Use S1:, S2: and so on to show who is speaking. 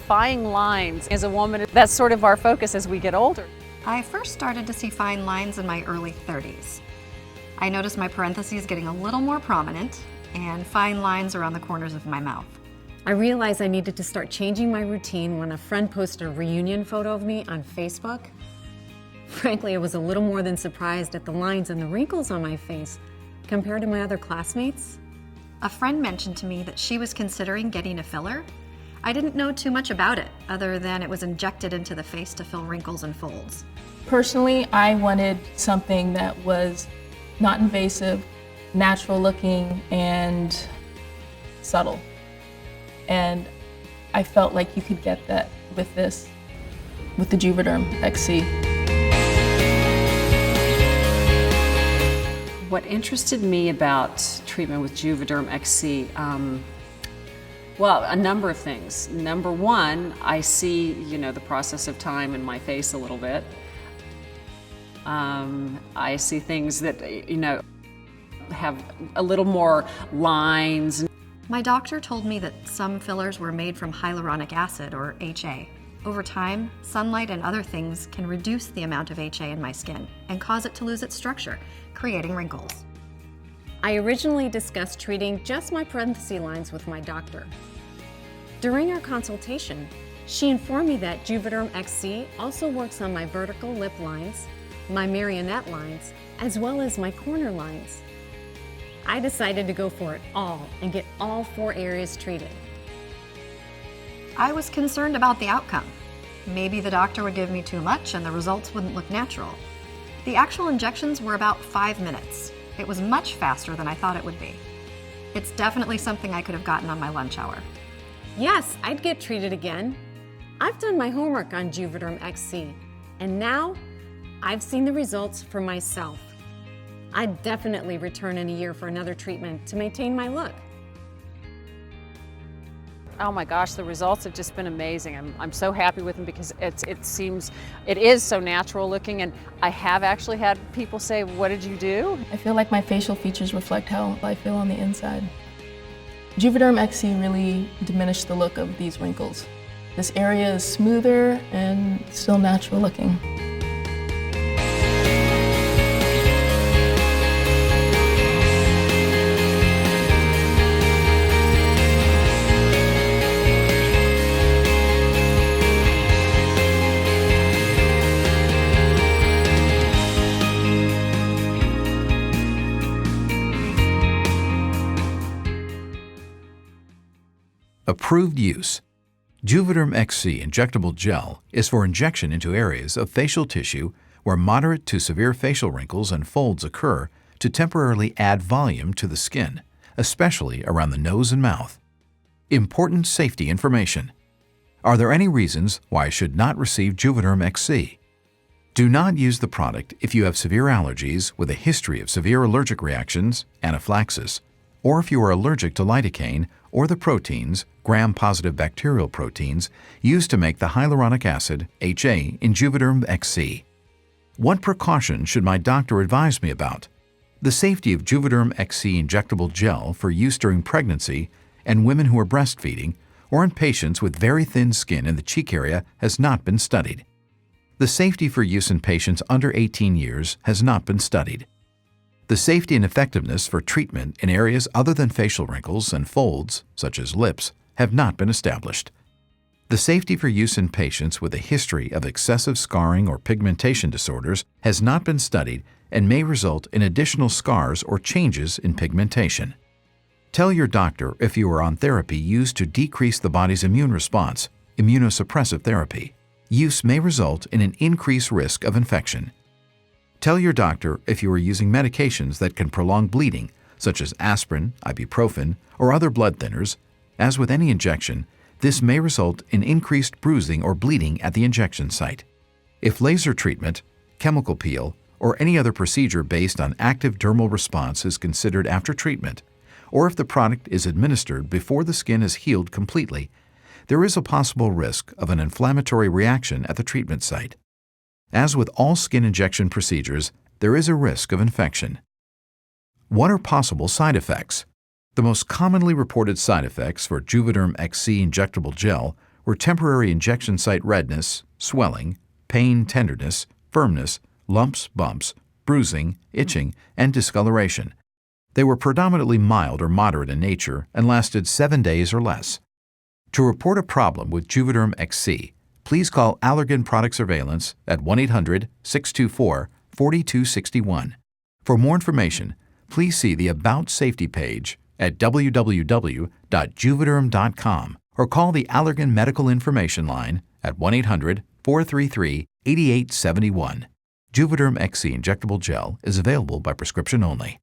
S1: defying lines. As a woman, that's sort of our focus as we get older.
S2: I first started to see fine lines in my early 30s. I noticed my parentheses getting a little more prominent and fine lines around the corners of my mouth.
S3: I realized I needed to start changing my routine when a friend posted a reunion photo of me on Facebook. Frankly, I was a little more than surprised at the lines and the wrinkles on my face compared to my other classmates.
S2: A friend mentioned to me that she was considering getting a filler. I didn't know too much about it, other than it was injected into the face to fill wrinkles and folds.
S4: Personally, I wanted something that was not invasive, natural looking, and subtle. And I felt like you could get that with this, with the Juvederm XC.
S1: What interested me about treatment with Juvederm XC, well, a number of things. Number one, I see, the process of time in my face a little bit. I see things that, have a little more lines.
S2: My doctor told me that some fillers were made from hyaluronic acid, or HA. Over time, sunlight and other things can reduce the amount of HA in my skin and cause it to lose its structure, creating wrinkles.
S3: I originally discussed treating just my parenthesis lines with my doctor. During our consultation, she informed me that Juvederm XC also works on my vertical lip lines, my marionette lines, as well as my corner lines. I decided to go for it all and get all 4 areas treated.
S2: I was concerned about the outcome. Maybe the doctor would give me too much and the results wouldn't look natural. The actual injections were about 5 minutes. It was much faster than I thought it would be. It's definitely something I could have gotten on my lunch hour.
S3: Yes, I'd get treated again. I've done my homework on Juvederm XC, and now I've seen the results for myself. I'd definitely return in a year for another treatment to maintain my look.
S1: Oh my gosh, the results have just been amazing. I'm so happy with them because it is so natural looking, and I have actually had people say, "What did you do?"
S4: I feel like my facial features reflect how I feel on the inside. Juvederm XC really diminished the look of these wrinkles. This area is smoother and still natural looking.
S5: Approved use. Juvederm XC injectable gel is for injection into areas of facial tissue where moderate to severe facial wrinkles and folds occur to temporarily add volume to the skin, especially around the nose and mouth. Important safety information. Are there any reasons why I should not receive Juvederm XC? Do not use the product if you have severe allergies with a history of severe allergic reactions, anaphylaxis, or if you are allergic to lidocaine or the proteins, gram-positive bacterial proteins, used to make the hyaluronic acid, HA, in Juvederm XC. What precautions should my doctor advise me about? The safety of Juvederm XC injectable gel for use during pregnancy and women who are breastfeeding or in patients with very thin skin in the cheek area has not been studied. The safety for use in patients under 18 years has not been studied. The safety and effectiveness for treatment in areas other than facial wrinkles and folds, such as lips, have not been established. The safety for use in patients with a history of excessive scarring or pigmentation disorders has not been studied and may result in additional scars or changes in pigmentation. Tell your doctor if you are on therapy used to decrease the body's immune response, immunosuppressive therapy. Use may result in an increased risk of infection. Tell your doctor if you are using medications that can prolong bleeding, such as aspirin, ibuprofen, or other blood thinners. As with any injection, this may result in increased bruising or bleeding at the injection site. If laser treatment, chemical peel, or any other procedure based on active dermal response is considered after treatment, or if the product is administered before the skin is healed completely, there is a possible risk of an inflammatory reaction at the treatment site. As with all skin injection procedures, there is a risk of infection. What are possible side effects? The most commonly reported side effects for Juvederm XC injectable gel were temporary injection site redness, swelling, pain, tenderness, firmness, lumps, bumps, bruising, itching, and discoloration. They were predominantly mild or moderate in nature and lasted 7 days or less. To report a problem with Juvederm XC, please call Allergan Product Surveillance at 1-800-624-4261. For more information, please see the About Safety page at www.juvederm.com or call the Allergan Medical Information Line at 1-800-433-8871. Juvederm XC Injectable Gel is available by prescription only.